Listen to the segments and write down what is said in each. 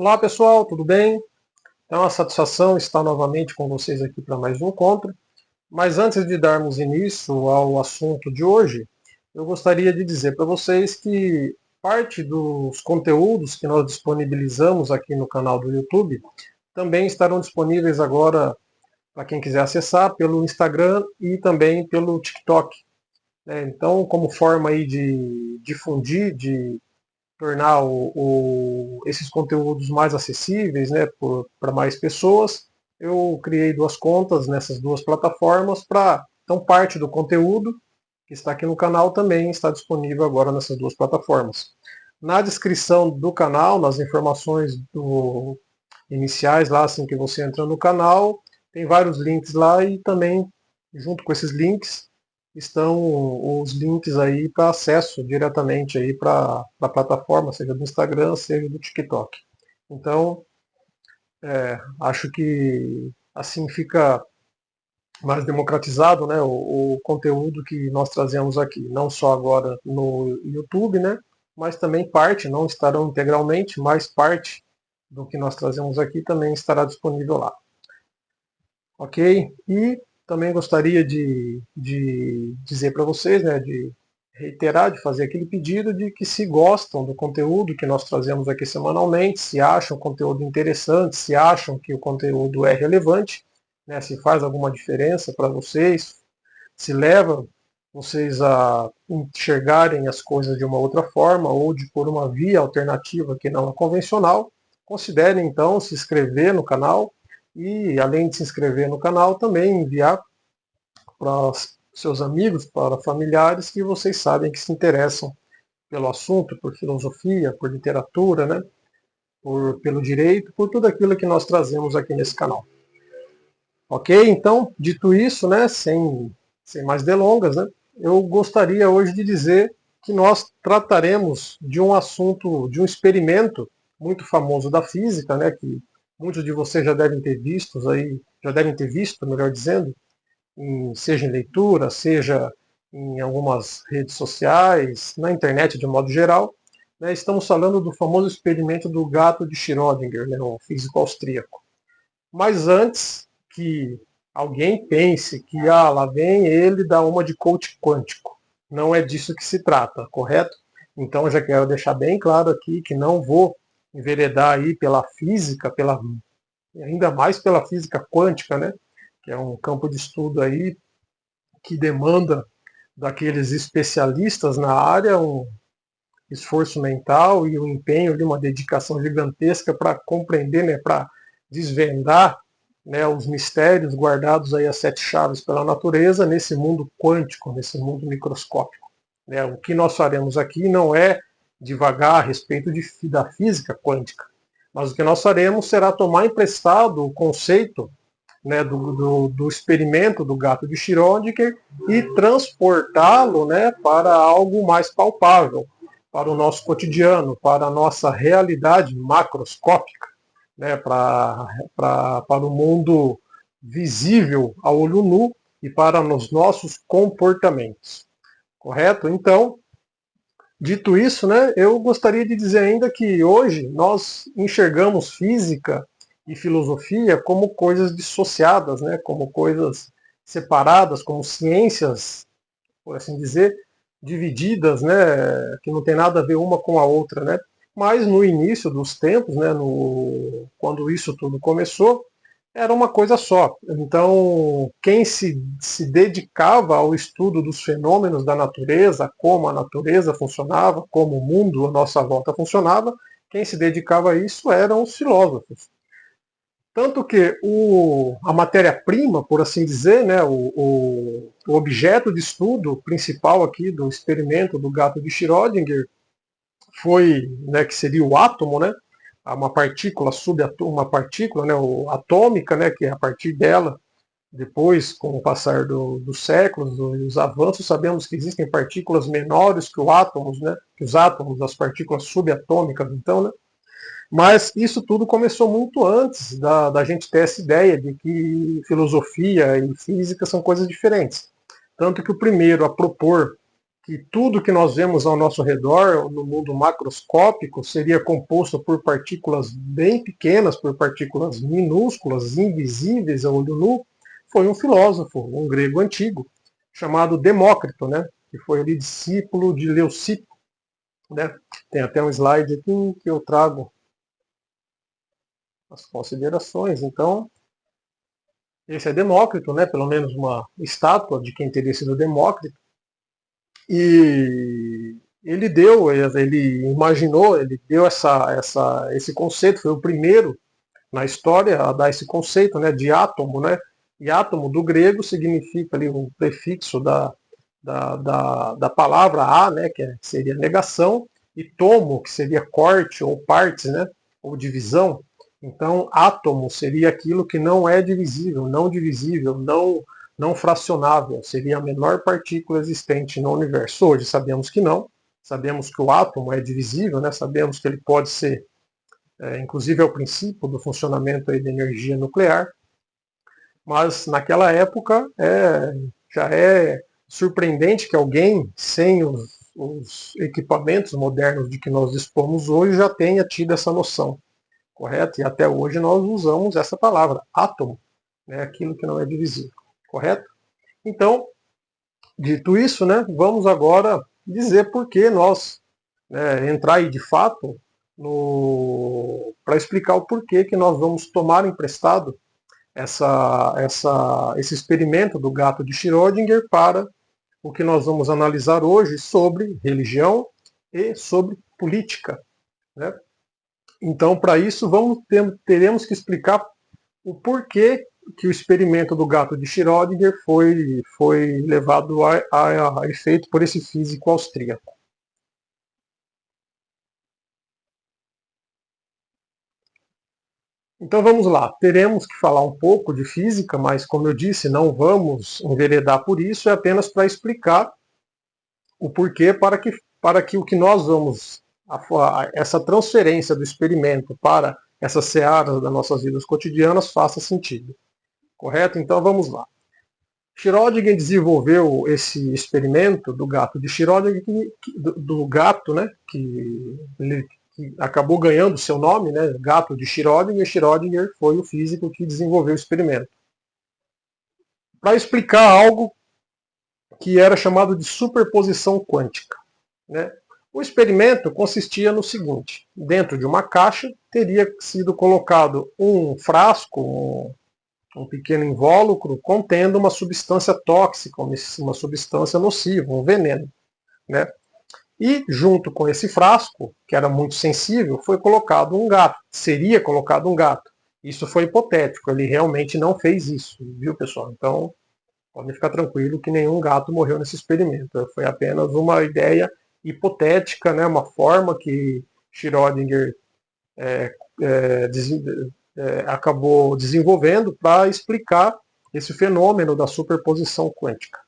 Olá pessoal, tudo bem? É uma satisfação estar novamente com vocês aqui para mais um encontro. Mas antes de darmos início ao assunto de hoje, eu gostaria de dizer para vocês que parte dos conteúdos que nós disponibilizamos aqui no canal do YouTube também estarão disponíveis agora para quem quiser acessar pelo Instagram e também pelo TikTok. Então, como forma aí de difundir, de tornar esses conteúdos mais acessíveis, né, para mais pessoas, eu criei duas contas nessas duas plataformas para então parte do conteúdo que está aqui no canal também está disponível agora nessas duas plataformas. Na descrição do canal, nas informações iniciais lá, assim que você entra no canal, tem vários links lá e também junto com esses links estão os links aí para acesso diretamente aí para a plataforma, seja do Instagram, seja do TikTok. Então, acho que assim fica mais democratizado, né, o conteúdo que nós trazemos aqui, não só agora no YouTube, né, mas também parte, não estarão integralmente, mas parte do que nós trazemos aqui também estará disponível lá. Ok? E também gostaria de dizer para vocês, né, de reiterar, de fazer aquele pedido de que se gostam do conteúdo que nós trazemos aqui semanalmente, se acham o conteúdo interessante, se acham que o conteúdo é relevante, né, se faz alguma diferença para vocês, se leva vocês a enxergarem as coisas de uma outra forma ou de por uma via alternativa que não a convencional, considerem então se inscrever no canal e, além de se inscrever no canal, também enviar para seus amigos, para familiares que vocês sabem que se interessam pelo assunto, por filosofia, por literatura, né? Pelo direito, por tudo aquilo que nós trazemos aqui nesse canal. Ok? Então, dito isso, né, sem mais delongas, né, eu gostaria hoje de dizer que nós trataremos de um assunto, de um experimento muito famoso da física, né, que muitos de vocês já devem ter visto aí, já devem ter visto, melhor dizendo, seja em leitura, seja em algumas redes sociais, na internet de um modo geral. Né, estamos falando do famoso experimento do gato de Schrödinger, né, o físico austríaco. Mas antes que alguém pense que lá vem ele dar uma de coach quântico. Não é disso que se trata, correto? Então já quero deixar bem claro aqui que não vou enveredar aí pela física, ainda mais pela física quântica, né? Que é um campo de estudo aí que demanda daqueles especialistas na área um esforço mental e um empenho de uma dedicação gigantesca para compreender, né, para desvendar, né, os mistérios guardados aí as sete chaves pela natureza nesse mundo quântico, nesse mundo microscópico. Né? O que nós faremos aqui não é divagar a respeito da física quântica, mas o que nós faremos será tomar emprestado o conceito, né, do experimento do gato de Schrödinger e transportá-lo, né, para algo mais palpável, para o nosso cotidiano, para a nossa realidade macroscópica, né, para o mundo visível a olho nu e para os nossos comportamentos. Correto? Então, dito isso, né, eu gostaria de dizer ainda que hoje nós enxergamos física e filosofia como coisas dissociadas, né, como coisas separadas, como ciências, por assim dizer, divididas, né, que não tem nada a ver uma com a outra, né? Mas no início dos tempos, né, quando isso tudo começou, era uma coisa só. Então, quem se dedicava ao estudo dos fenômenos da natureza, como a natureza funcionava, como o mundo à nossa volta funcionava, quem se dedicava a isso eram os filósofos. Tanto que a matéria-prima, por assim dizer, né, o objeto de estudo principal aqui do experimento do gato de Schrödinger foi, né, que seria o átomo, né, uma partícula uma partícula, né, atômica, né, que é a partir dela, depois, com o passar dos séculos, dos avanços, sabemos que existem partículas menores que os átomos, as partículas subatômicas, então, né, mas isso tudo começou muito antes da gente ter essa ideia de que filosofia e física são coisas diferentes. Tanto que o primeiro a propor que tudo que nós vemos ao nosso redor, no mundo macroscópico, seria composto por partículas bem pequenas, por partículas minúsculas, invisíveis a olho nu, foi um filósofo, um grego antigo, chamado Demócrito, né? Que foi ali discípulo de Leucipo. Né? Tem até um slide aqui que eu trago as considerações. Então, esse é Demócrito, né? Pelo menos uma estátua de quem teria sido Demócrito. E ele imaginou, ele deu esse conceito, foi o primeiro na história a dar esse conceito, né, de átomo, né? E átomo do grego significa ali um prefixo da palavra a, né, seria negação, e tomo, que seria corte ou partes, né, ou divisão. Então, átomo seria aquilo que não é divisível, não fracionável, seria a menor partícula existente no universo. Hoje sabemos que não, sabemos que o átomo é divisível, né, sabemos que ele pode ser, inclusive é o princípio do funcionamento aí da energia nuclear, mas naquela época já é surpreendente que alguém, sem os equipamentos modernos de que nós dispomos hoje, já tenha tido essa noção, correto? E até hoje nós usamos essa palavra, átomo, né, aquilo que não é divisível, correto? Então, dito isso, né, vamos agora dizer por que nós, entrar aí de fato para explicar o porquê que nós vamos tomar emprestado esse experimento do gato de Schrödinger para o que nós vamos analisar hoje sobre religião e sobre política. Né? Então, para isso, teremos que explicar o porquê que o experimento do gato de Schrödinger foi levado a efeito por esse físico austríaco. Então vamos lá, teremos que falar um pouco de física, mas como eu disse, não vamos enveredar por isso, é apenas para explicar o porquê para que o que nós vamos, essa transferência do experimento para essas searas das nossas vidas cotidianas faça sentido. Correto? Então vamos lá. Schrödinger desenvolveu esse experimento do gato de Schrödinger, do gato, né, que acabou ganhando seu nome, né, gato de Schrödinger. Schrödinger foi o físico que desenvolveu o experimento. Para explicar algo que era chamado de superposição quântica. Né? O experimento consistia no seguinte: dentro de uma caixa teria sido colocado um frasco, um pequeno invólucro contendo uma substância tóxica, uma substância nociva, um veneno. Né? E junto com esse frasco, que era muito sensível, foi colocado um gato. Seria colocado um gato. Isso foi hipotético, ele realmente não fez isso, viu, pessoal? Então, pode ficar tranquilo que nenhum gato morreu nesse experimento. Foi apenas uma ideia hipotética, né, uma forma que Schrödinger acabou desenvolvendo para explicar esse fenômeno da superposição quântica.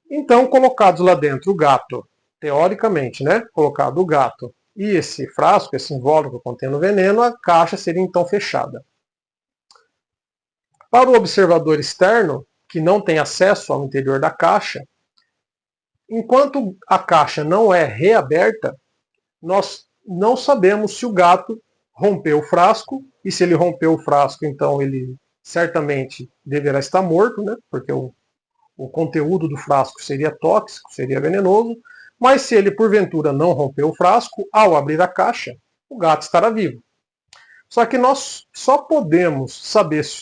Então, colocados lá dentro o gato, teoricamente, né, colocado o gato e esse frasco, esse invólucro contendo veneno, a caixa seria então fechada. Para o observador externo, que não tem acesso ao interior da caixa, enquanto a caixa não é reaberta, nós não sabemos se o gato rompeu o frasco, e se ele rompeu o frasco, então ele certamente deverá estar morto, né? Porque o conteúdo do frasco seria tóxico, seria venenoso, mas se ele porventura não rompeu o frasco, ao abrir a caixa, o gato estará vivo. Só que nós só podemos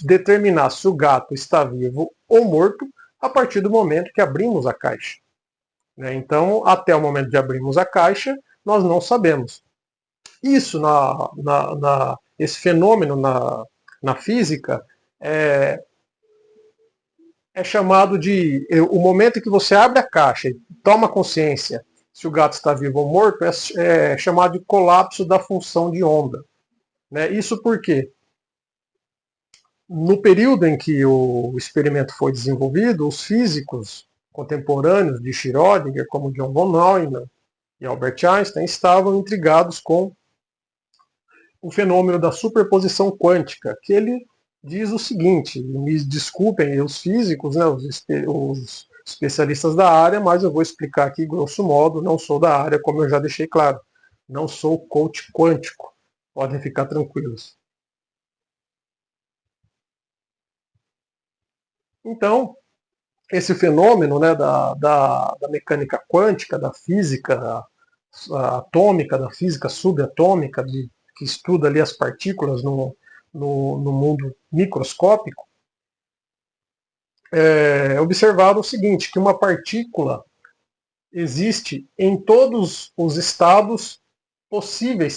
determinar se o gato está vivo ou morto a partir do momento que abrimos a caixa. Então, até o momento de abrirmos a caixa, nós não sabemos. Isso, esse fenômeno na física, é chamado de... O momento em que você abre a caixa e toma consciência se o gato está vivo ou morto, é chamado de colapso da função de onda. Isso porque, no período em que o experimento foi desenvolvido, os físicos contemporâneos de Schrödinger, como John von Neumann e Albert Einstein, estavam intrigados com o fenômeno da superposição quântica, que ele diz o seguinte: me desculpem os físicos, né, os especialistas da área, mas eu vou explicar aqui grosso modo, não sou da área, como eu já deixei claro. Não sou coach quântico, podem ficar tranquilos. Então, esse fenômeno, né, da mecânica quântica, da física atômica, da física subatômica, que estuda ali as partículas no mundo microscópico, é observado o seguinte, que uma partícula existe em todos os estados possíveis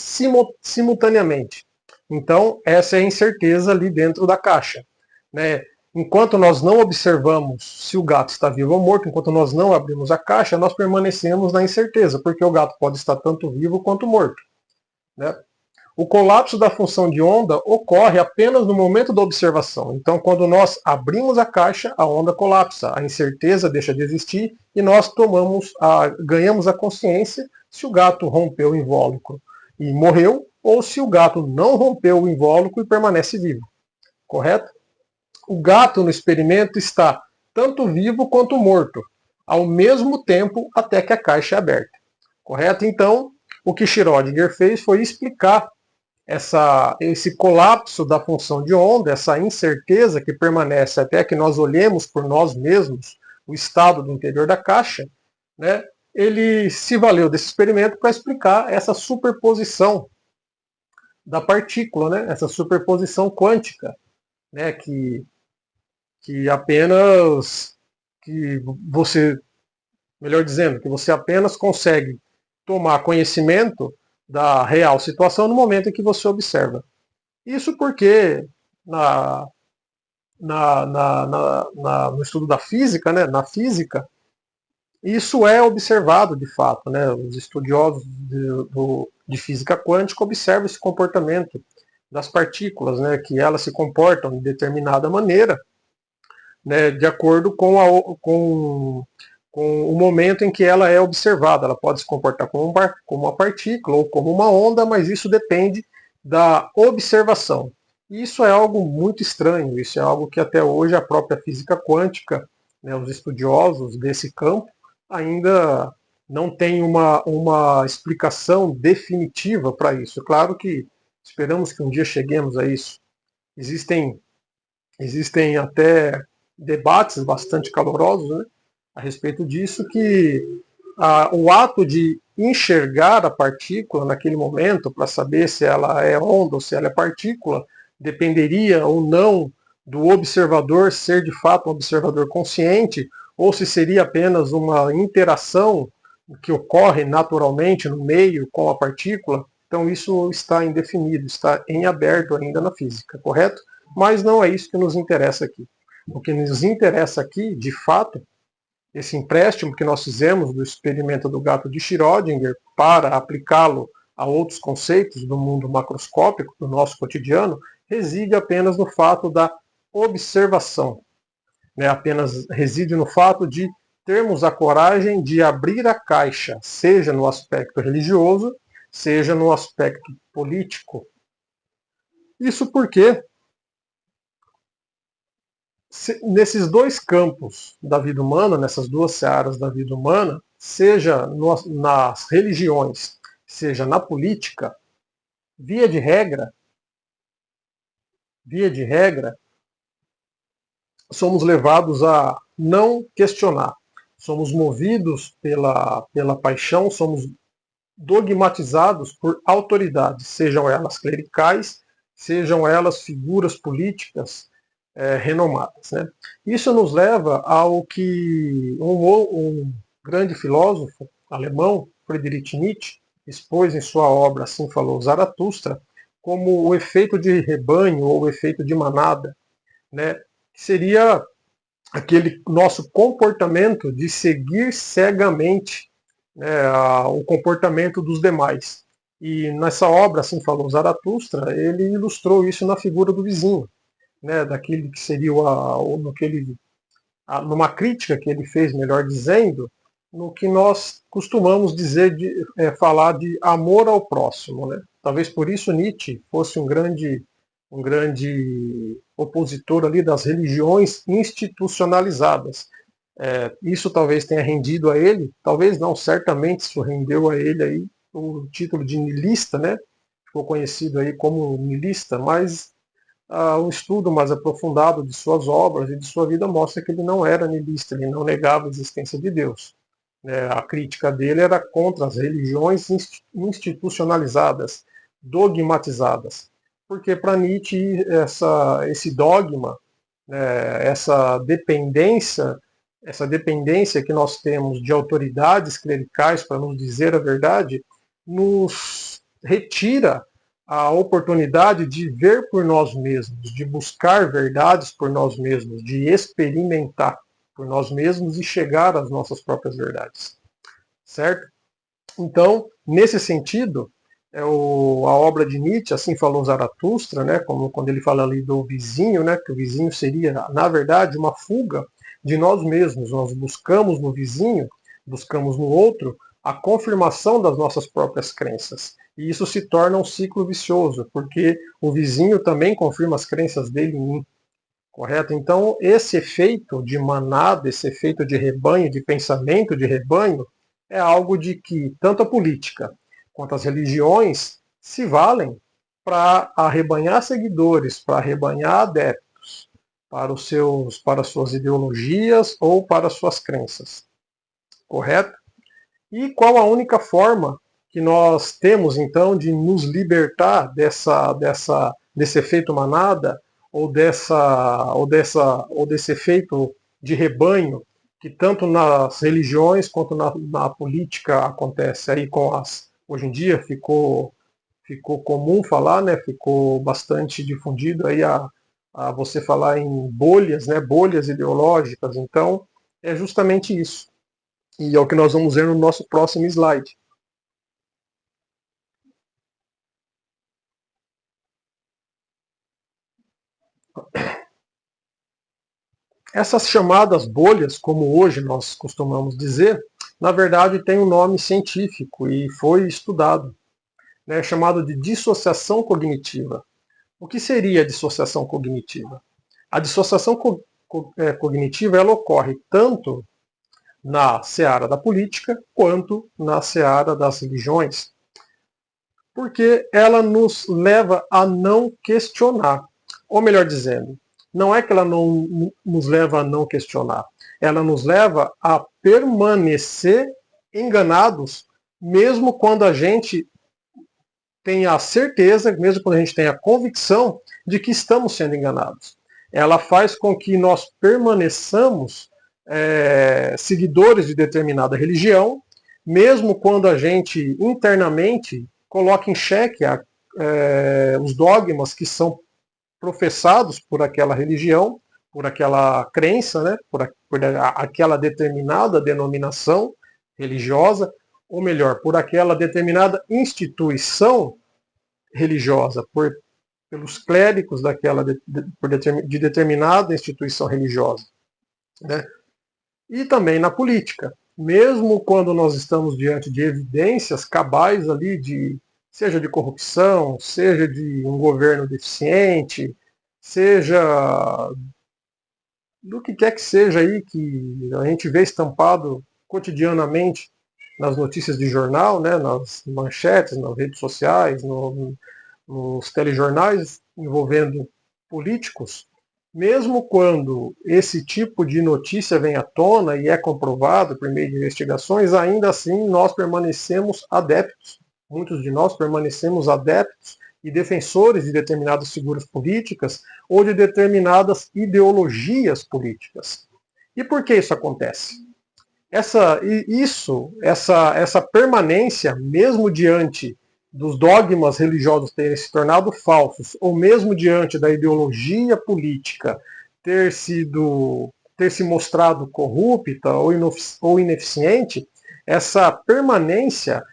simultaneamente. Então, essa é a incerteza ali dentro da caixa, né? Enquanto nós não observamos se o gato está vivo ou morto, enquanto nós não abrimos a caixa, nós permanecemos na incerteza, porque o gato pode estar tanto vivo quanto morto, né? O colapso da função de onda ocorre apenas no momento da observação. Então, quando nós abrimos a caixa, a onda colapsa, a incerteza deixa de existir e nós ganhamos a consciência se o gato rompeu o invólucro e morreu ou se o gato não rompeu o invólucro e permanece vivo. Correto? O gato no experimento está tanto vivo quanto morto, ao mesmo tempo até que a caixa é aberta. Correto? Então, o que Schrödinger fez foi explicar esse colapso da função de onda, essa incerteza que permanece até que nós olhemos por nós mesmos o estado do interior da caixa, né? Ele se valeu desse experimento para explicar essa superposição da partícula, né? Essa superposição quântica, né? Que apenas que você, melhor dizendo, que você apenas consegue tomar conhecimento da real situação no momento em que você observa. Isso porque no estudo da física, né, na física, isso é observado de fato. Né, os estudiosos de física quântica observam esse comportamento das partículas, né, que elas se comportam de determinada maneira, né, de acordo com o momento em que ela é observada. Ela pode se comportar como uma partícula ou como uma onda, mas isso depende da observação. E isso é algo muito estranho, isso é algo que até hoje a própria física quântica, né, os estudiosos desse campo, ainda não tem uma explicação definitiva para isso. Claro que esperamos que um dia cheguemos a isso. Existem até debates bastante calorosos, né, a respeito disso, que o ato de enxergar a partícula naquele momento, para saber se ela é onda ou se ela é partícula, dependeria ou não do observador ser de fato um observador consciente, ou se seria apenas uma interação que ocorre naturalmente no meio com a partícula. Então isso está indefinido, está em aberto ainda na física, correto? Mas não é isso que nos interessa aqui. O que nos interessa aqui, de fato, esse empréstimo que nós fizemos do experimento do gato de Schrödinger para aplicá-lo a outros conceitos do mundo macroscópico, do nosso cotidiano, reside apenas no fato da observação. Né? Apenas reside no fato de termos a coragem de abrir a caixa, seja no aspecto religioso, seja no aspecto político. Isso porque nesses dois campos da vida humana, nessas duas searas da vida humana, seja nas religiões, seja na política, via de regra, somos levados a não questionar. Somos movidos pela paixão, somos dogmatizados por autoridades, sejam elas clericais, sejam elas figuras políticas renomadas. Né? Isso nos leva ao que um grande filósofo alemão, Friedrich Nietzsche, expôs em sua obra Assim Falou Zaratustra, como o efeito de rebanho ou o efeito de manada, né? Que seria aquele nosso comportamento de seguir cegamente, né, o comportamento dos demais. E nessa obra, Assim Falou Zaratustra, ele ilustrou isso na figura do vizinho, né, daquele que seria numa crítica que ele fez, melhor dizendo, no que nós costumamos dizer falar de amor ao próximo. Né? Talvez por isso Nietzsche fosse um grande opositor ali das religiões institucionalizadas, Isso talvez tenha rendido a ele, talvez não, certamente isso rendeu a ele aí o título de niilista, né? Ficou conhecido aí como niilista, mas um estudo mais aprofundado de suas obras e de sua vida mostra que ele não era niilista, ele não negava a existência de Deus. A crítica dele era contra as religiões institucionalizadas, dogmatizadas. Porque para Nietzsche esse dogma, essa dependência que nós temos de autoridades clericais para nos dizer a verdade, nos retira a oportunidade de ver por nós mesmos, de buscar verdades por nós mesmos, de experimentar por nós mesmos e chegar às nossas próprias verdades. Certo? Então, nesse sentido, a obra de Nietzsche, assim falou Zaratustra, né, como quando ele fala ali do vizinho, né, que o vizinho seria, na verdade, uma fuga de nós mesmos. Nós buscamos no vizinho, buscamos no outro, a confirmação das nossas próprias crenças. E isso se torna um ciclo vicioso, porque o vizinho também confirma as crenças dele em mim. Correto? Então, esse efeito de manada, esse efeito de rebanho, de pensamento de rebanho, é algo de que tanto a política quanto as religiões se valem para arrebanhar seguidores, para arrebanhar adeptos, para suas ideologias ou para suas crenças. Correto? E qual a única forma que nós temos, então, de nos libertar desse efeito manada ou desse efeito de rebanho que tanto nas religiões quanto na política acontece aí hoje em dia ficou comum falar, né? Ficou bastante difundido aí a você falar em bolhas, né? Bolhas ideológicas. Então é justamente isso. E é o que nós vamos ver no nosso próximo slide. Essas chamadas bolhas, como hoje nós costumamos dizer, na verdade tem um nome científico e foi estudado, né, chamado de dissociação cognitiva. O que seria a dissociação cognitiva? A dissociação cognitiva ela ocorre tanto na seara da política quanto na seara das religiões, porque ela nos leva a não questionar. Ou melhor dizendo, não é que ela não nos leva a não questionar, ela nos leva a permanecer enganados, mesmo quando a gente tem a certeza, mesmo quando a gente tem a convicção de que estamos sendo enganados. Ela faz com que nós permaneçamos seguidores de determinada religião, mesmo quando a gente internamente coloca em xeque os dogmas que são professados por aquela religião, por aquela crença, né, por aquela determinada denominação religiosa, ou melhor, por aquela determinada instituição religiosa, pelos clérigos de determinada instituição religiosa. Né? E também na política. Mesmo quando nós estamos diante de evidências cabais ali seja de corrupção, seja de um governo deficiente, seja do que quer que seja aí que a gente vê estampado cotidianamente nas notícias de jornal, né, nas manchetes, nas redes sociais, nos telejornais envolvendo políticos, mesmo quando esse tipo de notícia vem à tona e é comprovado por meio de investigações, ainda assim nós permanecemos adeptos. Muitos de nós permanecemos adeptos e defensores de determinadas figuras políticas ou de determinadas ideologias políticas. E por que isso acontece? Essa permanência, mesmo diante dos dogmas religiosos terem se tornado falsos, ou mesmo diante da ideologia política ter se mostrado corrupta ou ineficiente, essa permanência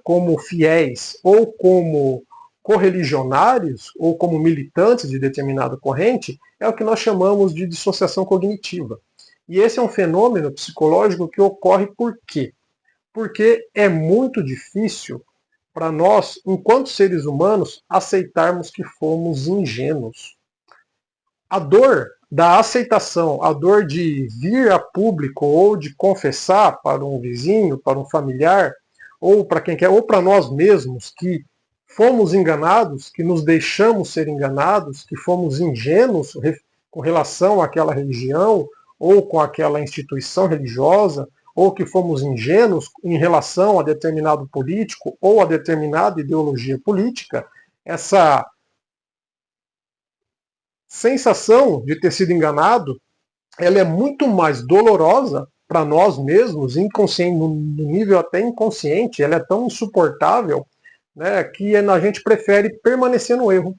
como fiéis ou como correligionários ou como militantes de determinada corrente é o que nós chamamos de dissociação cognitiva. E esse é um fenômeno psicológico que ocorre por quê? Porque é muito difícil para nós, enquanto seres humanos, aceitarmos que fomos ingênuos. A dor da aceitação, a dor de vir a público ou de confessar para um vizinho, para um familiar, ou para quem quer, ou para nós mesmos que fomos enganados, que nos deixamos ser enganados, que fomos ingênuos com relação àquela religião ou com aquela instituição religiosa, ou que fomos ingênuos em relação a determinado político ou a determinada ideologia política, essa sensação de ter sido enganado, ela é muito mais dolorosa para nós mesmos, inconsciente, no nível até inconsciente, ela é tão insuportável, né, que a gente prefere permanecer no erro.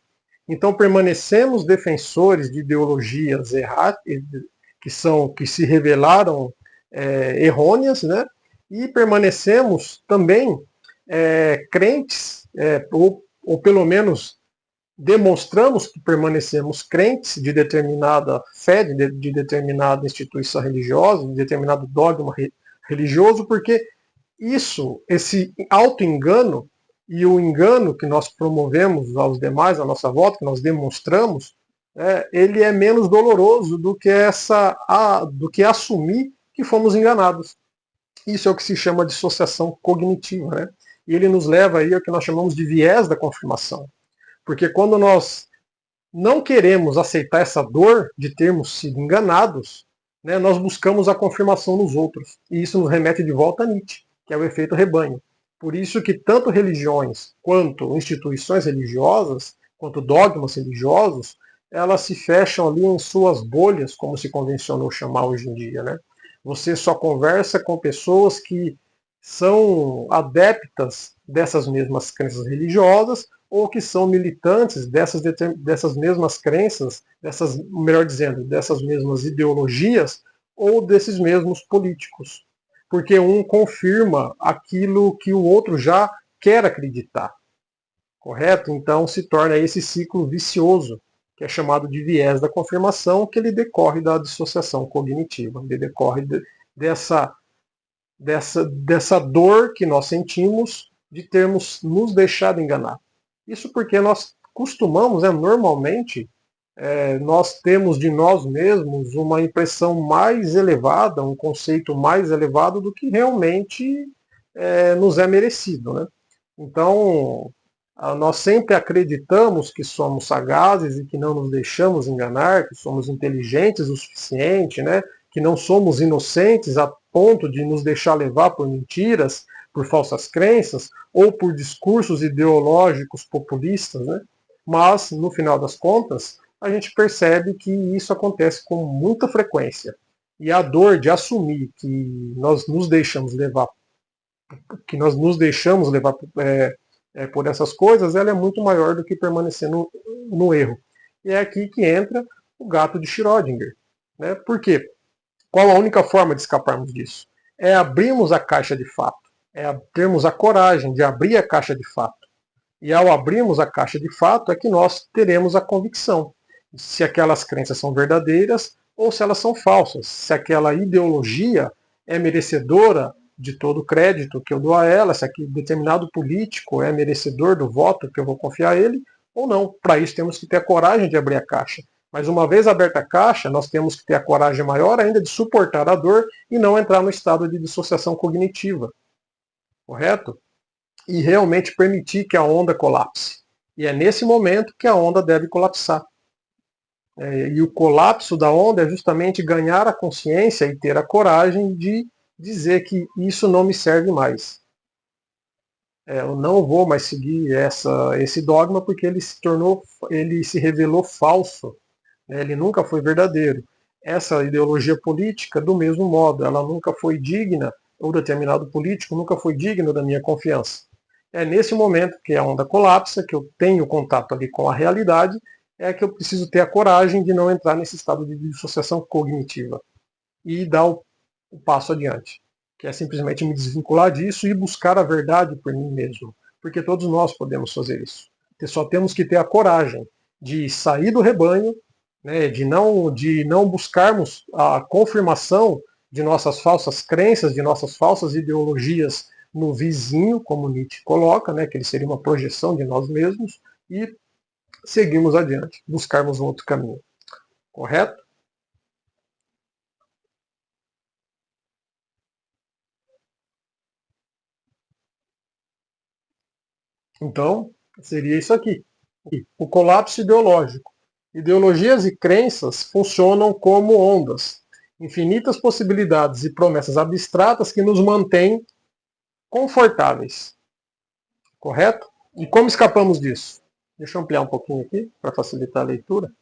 Então permanecemos defensores de ideologias erradas, que se revelaram errôneas, né, e permanecemos também crentes, ou pelo menos demonstramos que permanecemos crentes de determinada fé, de determinada instituição religiosa, de determinado dogma religioso, porque esse auto-engano e o engano que nós promovemos aos demais, à nossa volta, que nós demonstramos, ele é menos doloroso do que assumir que fomos enganados. Isso é o que se chama de dissociação cognitiva, né? E ele nos leva aí ao que nós chamamos de viés da confirmação. Porque quando nós não queremos aceitar essa dor de termos sido enganados, né, nós buscamos a confirmação nos outros. E isso nos remete de volta a Nietzsche, que é o efeito rebanho. Por isso que tanto religiões, quanto instituições religiosas, quanto dogmas religiosos, elas se fecham ali em suas bolhas, como se convencionou chamar hoje em dia, né? Você só conversa com pessoas que são adeptas dessas mesmas crenças religiosas ou que são militantes dessas mesmas crenças, melhor dizendo, dessas mesmas ideologias ou desses mesmos políticos. Porque um confirma aquilo que o outro já quer acreditar. Correto? Então se torna esse ciclo vicioso, que é chamado de viés da confirmação, que ele decorre da dissociação cognitiva, ele decorre dessa dor que nós sentimos de termos nos deixado enganar. Isso porque nós costumamos, normalmente, nós temos de nós mesmos uma impressão mais elevada, um conceito mais elevado do que realmente nos é merecido, né? Então, nós sempre acreditamos que somos sagazes e que não nos deixamos enganar, que somos inteligentes o suficiente, né? Que não somos inocentes a ponto de nos deixar levar por mentiras, por falsas crenças ou por discursos ideológicos populistas, né? Mas, no final das contas, a gente percebe que isso acontece com muita frequência. E a dor de assumir que nós nos deixamos levar, por essas coisas, ela é muito maior do que permanecer no erro. E é aqui que entra o gato de Schrödinger. Né? Por quê? Qual a única forma de escaparmos disso? É abrirmos a caixa de fato. É termos a coragem de abrir a caixa de fato. E ao abrirmos a caixa de fato é que nós teremos a convicção se aquelas crenças são verdadeiras ou se elas são falsas, se aquela ideologia é merecedora de todo o crédito que eu dou a ela, se aquele determinado político é merecedor do voto que eu vou confiar a ele ou não. Para isso temos que ter a coragem de abrir a caixa. Mas uma vez aberta a caixa, nós temos que ter a coragem maior ainda de suportar a dor e não entrar no estado de dissociação cognitiva. Correto? E realmente permitir que a onda colapse. E é nesse momento que a onda deve colapsar. E o colapso da onda é justamente ganhar a consciência e ter a coragem de dizer que isso não me serve mais. Eu não vou mais seguir esse dogma porque ele se revelou falso. Ele nunca foi verdadeiro. Essa ideologia política, do mesmo modo, ela nunca foi digna, ou determinado político nunca foi digno da minha confiança. É nesse momento que a onda colapsa, que eu tenho contato ali com a realidade, é que eu preciso ter a coragem de não entrar nesse estado de dissociação cognitiva e dar o passo adiante, que é simplesmente me desvincular disso e buscar a verdade por mim mesmo, porque todos nós podemos fazer isso. Só temos que ter a coragem de sair do rebanho, né, de não buscarmos a confirmação de nossas falsas crenças, de nossas falsas ideologias no vizinho, como Nietzsche coloca, né, que ele seria uma projeção de nós mesmos, e seguirmos adiante, buscarmos um outro caminho. Correto? Então, seria isso aqui. O colapso ideológico. Ideologias e crenças funcionam como ondas, infinitas possibilidades e promessas abstratas que nos mantêm confortáveis. Correto? E como escapamos disso? Deixa eu ampliar um pouquinho aqui para facilitar a leitura.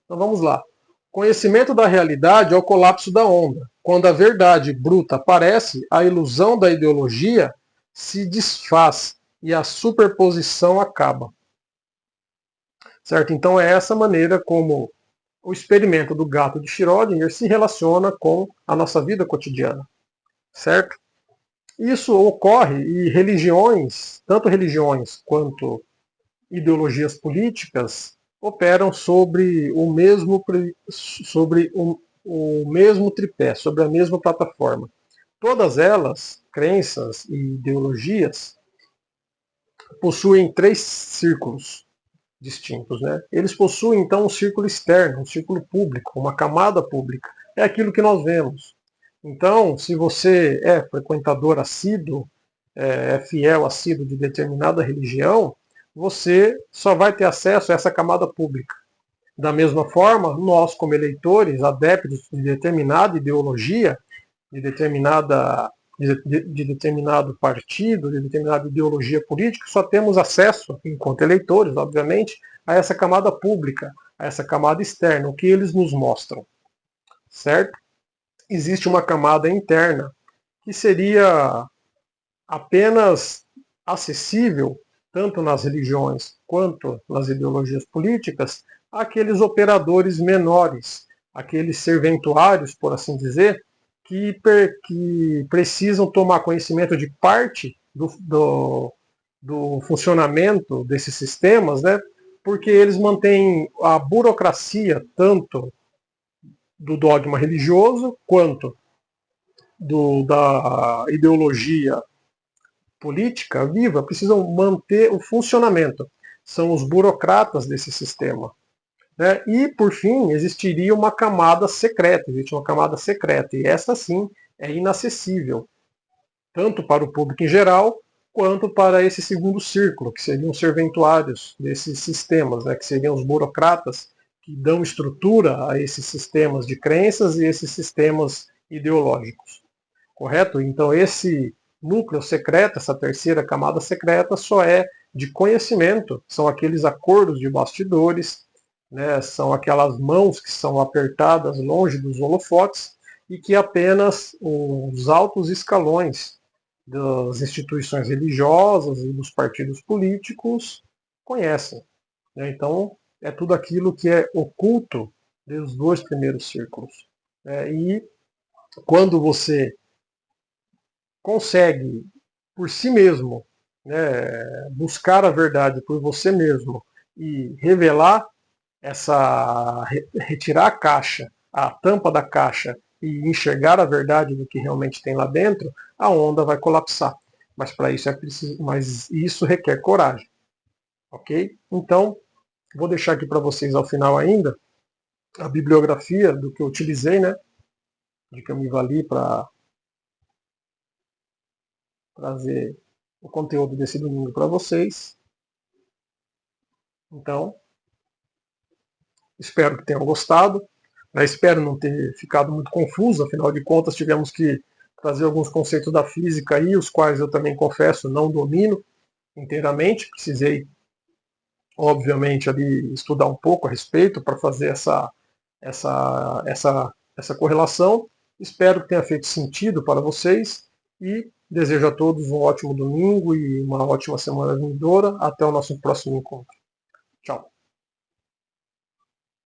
Então vamos lá. Conhecimento da realidade é o colapso da onda. Quando a verdade bruta aparece, a ilusão da ideologia se desfaz e a superposição acaba. Certo? Então é essa maneira como o experimento do gato de Schrödinger se relaciona com a nossa vida cotidiana. Certo? Isso ocorre e religiões, tanto religiões quanto ideologias políticas, operam o mesmo tripé, sobre a mesma plataforma. Todas elas, crenças e ideologias, possuem 3 círculos distintos. Né? Eles possuem, então, um círculo externo, um círculo público, uma camada pública. É aquilo que nós vemos. Então, se você é frequentador assíduo, é fiel assíduo de determinada religião, você só vai ter acesso a essa camada pública. Da mesma forma, nós, como eleitores, adeptos de determinada ideologia, de determinado partido, de determinada ideologia política, só temos acesso, enquanto eleitores, obviamente, a essa camada pública, a essa camada externa, o que eles nos mostram. Certo? Existe uma camada interna que seria apenas acessível, tanto nas religiões quanto nas ideologias políticas, àqueles operadores menores, aqueles serventuários, por assim dizer, que precisam tomar conhecimento de parte do funcionamento desses sistemas, né? Porque eles mantêm a burocracia tanto do dogma religioso quanto da ideologia política viva, precisam manter o funcionamento. São os burocratas desse sistema. Né? E, por fim, existiria uma camada secreta, existe uma camada secreta, e essa sim é inacessível, tanto para o público em geral, quanto para esse segundo círculo, que seriam os serventuários desses sistemas, né? Que seriam os burocratas que dão estrutura a esses sistemas de crenças e esses sistemas ideológicos. Correto? Então, esse núcleo secreto, essa terceira camada secreta, só é de conhecimento, são aqueles acordos de bastidores, né, são aquelas mãos que são apertadas longe dos holofotes e que apenas os altos escalões das instituições religiosas e dos partidos políticos conhecem. Né? Então, é tudo aquilo que é oculto dos 2 primeiros círculos. E quando você consegue, por si mesmo, né, buscar a verdade por você mesmo e revelar retirar a caixa, a tampa da caixa e enxergar a verdade do que realmente tem lá dentro, a onda vai colapsar. Mas para isso é preciso, mas isso requer coragem, ok? Então, vou deixar aqui para vocês ao final ainda a bibliografia do que eu utilizei, né? De que eu me vali para trazer o conteúdo desse domingo para vocês. Então, espero que tenham gostado. Espero não ter ficado muito confuso, afinal de contas tivemos que trazer alguns conceitos da física aí, os quais eu também confesso não domino inteiramente. Precisei, obviamente, ali estudar um pouco a respeito para fazer essa correlação. Espero que tenha feito sentido para vocês e desejo a todos um ótimo domingo e uma ótima semana vindoura. Até o nosso próximo encontro. Tchau.